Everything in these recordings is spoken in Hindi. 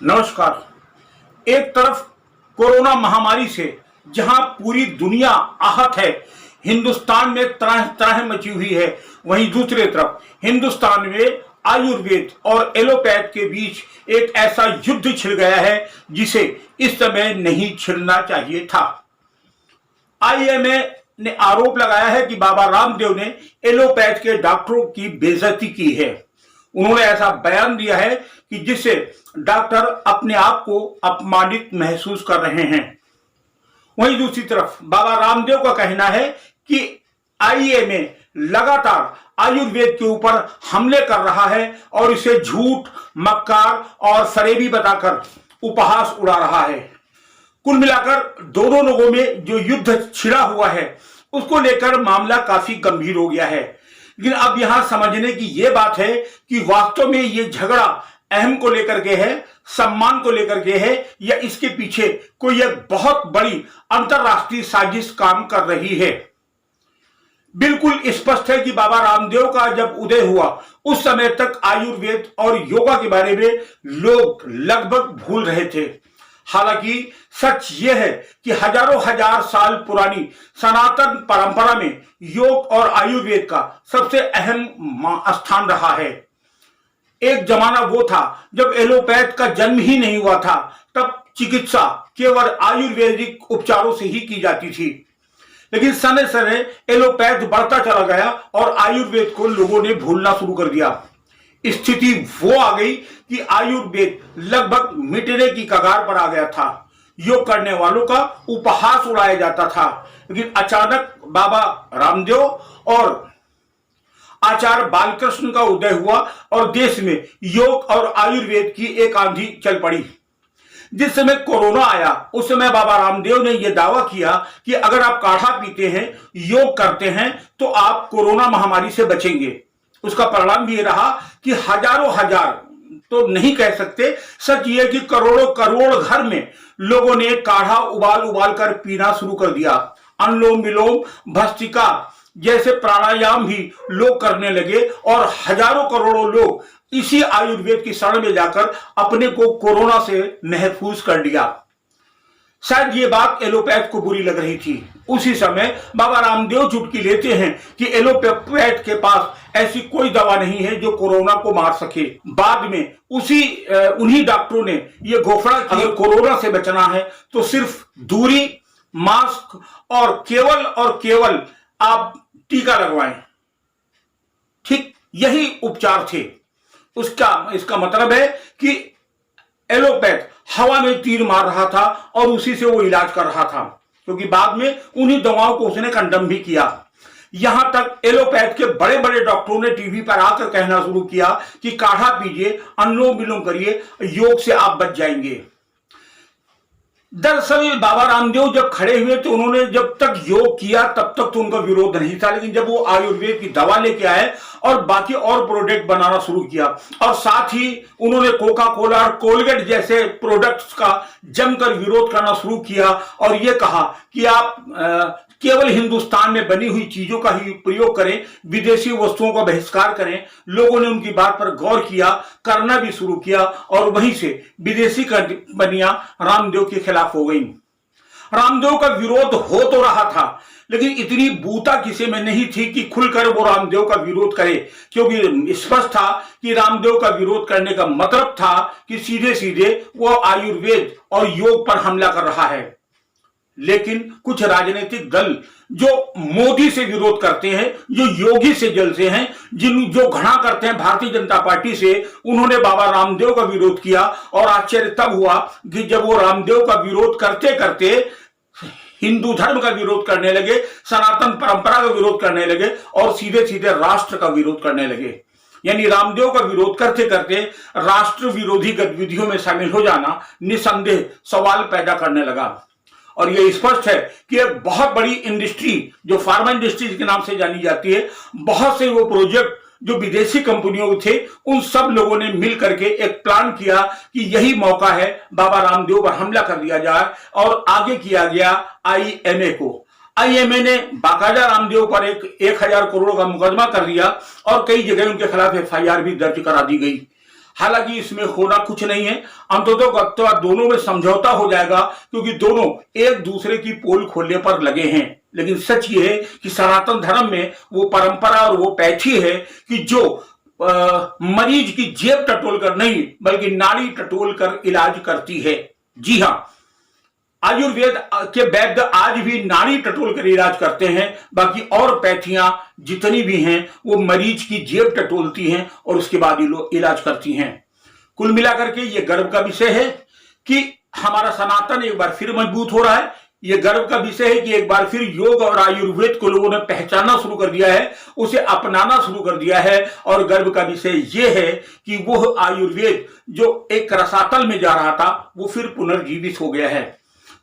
नमस्कार। एक तरफ कोरोना महामारी से जहां पूरी दुनिया आहत है, हिंदुस्तान में त्राह त्राह मची हुई है, वहीं दूसरी तरफ हिंदुस्तान में आयुर्वेद और एलोपैथ के बीच एक ऐसा युद्ध छिड़ गया है जिसे इस समय नहीं छिड़ना चाहिए था। आईएमए ने आरोप लगाया है कि बाबा रामदेव ने एलोपैथ के डॉक्टरों की बेइज्जती की है। उन्होंने ऐसा बयान दिया है कि जिससे डॉक्टर अपने आप को अपमानित महसूस कर रहे हैं। वहीं दूसरी तरफ बाबा रामदेव का कहना है कि आईएमए लगातार आयुर्वेद के ऊपर हमले कर रहा है और इसे झूठ, मक्कार और फरेबी बताकर उपहास उड़ा रहा है। कुल मिलाकर दोनों लोगों में जो युद्ध छिड़ा हुआ है उसको लेकर मामला काफी गंभीर हो गया है। लेकिन अब यहां समझने की यह बात है कि वास्तव में यह झगड़ा अहम को लेकर के है, सम्मान को लेकर के है, या इसके पीछे कोई एक बहुत बड़ी अंतरराष्ट्रीय साजिश काम कर रही है। बिल्कुल स्पष्ट है कि बाबा रामदेव का जब उदय हुआ उस समय तक आयुर्वेद और योगा के बारे में लोग लगभग भूल रहे थे। हालांकि सच यह है कि हजारों हजार साल पुरानी सनातन परंपरा में योग और आयुर्वेद का सबसे अहम स्थान रहा है। एक जमाना वो था जब एलोपैथ का जन्म ही नहीं हुआ था, तब चिकित्सा केवल आयुर्वेदिक उपचारों से ही की जाती थी। लेकिन समय समय एलोपैथ बढ़ता चला गया और आयुर्वेद को लोगों ने भूलना शुरू कर दिया। स्थिति वो आ गई कि आयुर्वेद लगभग मिटने की कगार पर आ गया था। योग करने वालों का उपहास उड़ाया जाता था। लेकिन अचानक बाबा रामदेव और आचार्य बालकृष्ण का उदय हुआ और देश में योग और आयुर्वेद की एक आंधी चल पड़ी। जिस समय कोरोना आया उस समय बाबा रामदेव ने यह दावा किया कि अगर आप काढ़ा पीते हैं, योग करते हैं, तो आप कोरोना महामारी से बचेंगे। उसका परिणाम भी ये रहा कि हजारों हजार तो नहीं कह सकते, सच ये कि करोड़ों करोड़ घर में लोगों ने काढ़ा उबाल उबाल कर पीना शुरू कर दिया। अनुलोम विलोम, भस्त्रिका जैसे प्राणायाम भी लोग करने लगे और हजारों करोड़ों लोग इसी आयुर्वेद की शरण में जाकर अपने को कोरोना से महफूज कर लिया। शायद ये बात एलोपैथ को बुरी लग रही थी। उसी समय बाबा रामदेव चुटकी लेते हैं कि एलोपैथ के पास ऐसी कोई दवा नहीं है जो कोरोना को मार सके। बाद में उन्हीं डॉक्टरों ने यह घोषणा की, अगर कोरोना से बचना है तो सिर्फ दूरी, मास्क और केवल आप टीका लगवाएं। ठीक यही उपचार थे। इसका मतलब है कि एलोपैथ हवा में तीर मार रहा था और उसी से वो इलाज कर रहा था, क्योंकि बाद में उन्हीं दवाओं को उसने कंडम भी किया। यहां तक एलोपैथ के बड़े बड़े डॉक्टरों ने टीवी पर आकर कहना शुरू किया कि काढ़ा पीजिए, अनुलोम विलोम करिए, योग से आप बच जाएंगे। दरअसल बाबा रामदेव जब खड़े हुए तो उन्होंने जब तक योग किया तब तक तो उनका विरोध नहीं था, लेकिन जब वो आयुर्वेद की दवा लेके आए और बाकी और प्रोडक्ट बनाना शुरू किया और साथ ही उन्होंने कोका कोला और कोलगेट जैसे प्रोडक्ट्स का जमकर विरोध करना शुरू किया और ये कहा कि आप केवल हिंदुस्तान में बनी हुई चीजों का ही प्रयोग करें, विदेशी वस्तुओं का बहिष्कार करें। लोगों ने उनकी बात पर गौर किया, करना भी शुरू किया और वहीं से विदेशी कंपनियां रामदेव के खिलाफ हो गईं। रामदेव का विरोध हो तो रहा था, लेकिन इतनी बूता किसी में नहीं थी कि खुलकर वो रामदेव का विरोध करे, क्योंकि स्पष्ट था कि रामदेव का विरोध करने का मतलब था कि सीधे सीधे वो आयुर्वेद और योग पर हमला कर रहा है। लेकिन कुछ राजनीतिक दल जो मोदी से विरोध करते हैं, जो योगी से जलते हैं, जो घृणा करते हैं भारतीय जनता पार्टी से, उन्होंने बाबा रामदेव का विरोध किया और आश्चर्य तब हुआ कि जब वो रामदेव का विरोध करते करते हिंदू धर्म का विरोध करने लगे, सनातन परंपरा का विरोध करने लगे और सीधे सीधे राष्ट्र का विरोध करने लगे। यानी रामदेव का विरोध करते करते राष्ट्र विरोधी गतिविधियों में शामिल हो जाना निसंदेह सवाल पैदा करने लगा। और यह स्पष्ट है कि एक बहुत बड़ी इंडस्ट्री जो फार्मा इंडस्ट्री के नाम से जानी जाती है, बहुत से वो प्रोजेक्ट जो विदेशी कंपनियों के थे, उन सब लोगों ने मिल करके एक प्लान किया कि यही मौका है, बाबा रामदेव पर हमला कर दिया जाए और आगे किया गया आईएमए को। आईएमए ने बाकायदा रामदेव पर 1000 करोड़ का मुकदमा कर दिया और कई जगह उनके खिलाफ एफआईआर भी दर्ज करा दी गई। हालांकि इसमें होना कुछ नहीं है, अंततः दोनों में समझौता हो जाएगा क्योंकि दोनों एक दूसरे की पोल खोलने पर लगे हैं। लेकिन सच ये है कि सनातन धर्म में वो परंपरा और वो पैठी है कि जो मरीज की जेब टटोल कर नहीं बल्कि नाड़ी टटोल कर इलाज करती है। जी हां, आयुर्वेद के वैद्य आज भी नाड़ी टटोल कर इलाज करते हैं, बाकी और पैथियां जितनी भी हैं वो मरीज की जेब टटोलती हैं और उसके बाद इलाज करती हैं। कुल मिलाकर के ये गर्व का विषय है कि हमारा सनातन एक बार फिर मजबूत हो रहा है। ये गर्व का विषय है कि एक बार फिर योग और आयुर्वेद को लोगों ने पहचानना शुरू कर दिया है, उसे अपनाना शुरू कर दिया है। और गर्व का विषय ये है कि वो आयुर्वेद जो एक रसातल में जा रहा था वो फिर पुनर्जीवित हो गया है।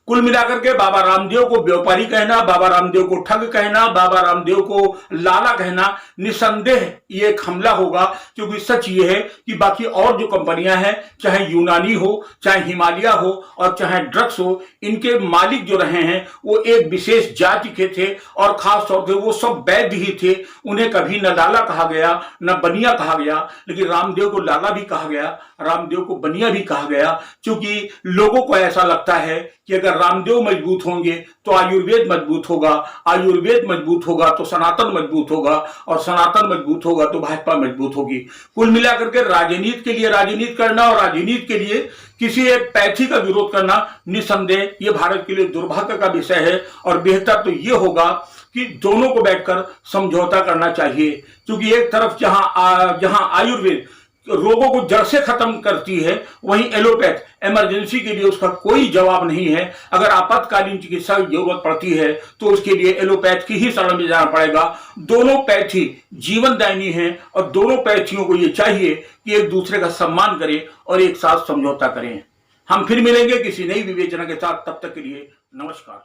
कुल मिलाकर के बाबा रामदेव को व्यापारी कहना, बाबा रामदेव को ठग कहना, बाबा रामदेव को लाला कहना निसंदेह ये एक हमला होगा, क्योंकि सच ये है कि बाकी और जो कंपनियां हैं, चाहे यूनानी हो, चाहे हिमालय हो और चाहे ड्रग्स हो, इनके मालिक जो रहे हैं वो एक विशेष जाति के थे और खास तौर से वो सब वैद्य ही थे। उन्हें कभी न लाला कहा गया न बनिया कहा गया, लेकिन रामदेव को लाला भी कहा गया, रामदेव को बनिया भी कहा गया, क्योंकि लोगों को ऐसा लगता है कि अगर रामदेव मजबूत होंगे तो आयुर्वेद मजबूत होगा, आयुर्वेद मजबूत होगा तो सनातन मजबूत होगा और सनातन मजबूत होगा तो भाजपा मजबूत होगी। कुल मिलाकर के राजनीति के लिए राजनीति करना और राजनीति के लिए किसी एक पैथी का विरोध करना निसंदेह ये भारत के लिए दुर्भाग्य का विषय है। और बेहतर तो ये होगा कि दोनों को बैठकर समझौता करना चाहिए, क्योंकि एक तरफ जहां आयुर्वेद रोगों को जड़ से खत्म करती है, वहीं एलोपैथ इमरजेंसी के लिए उसका कोई जवाब नहीं है। अगर आपातकालीन चिकित्सा की जरूरत पड़ती है तो उसके लिए एलोपैथ की ही शरण में जाना पड़ेगा। दोनों पैथी जीवनदायिनी हैं और दोनों पैथियों को ये चाहिए कि एक दूसरे का सम्मान करें और एक साथ समझौता करें। हम फिर मिलेंगे किसी नई विवेचना के साथ, तब तक के लिए नमस्कार।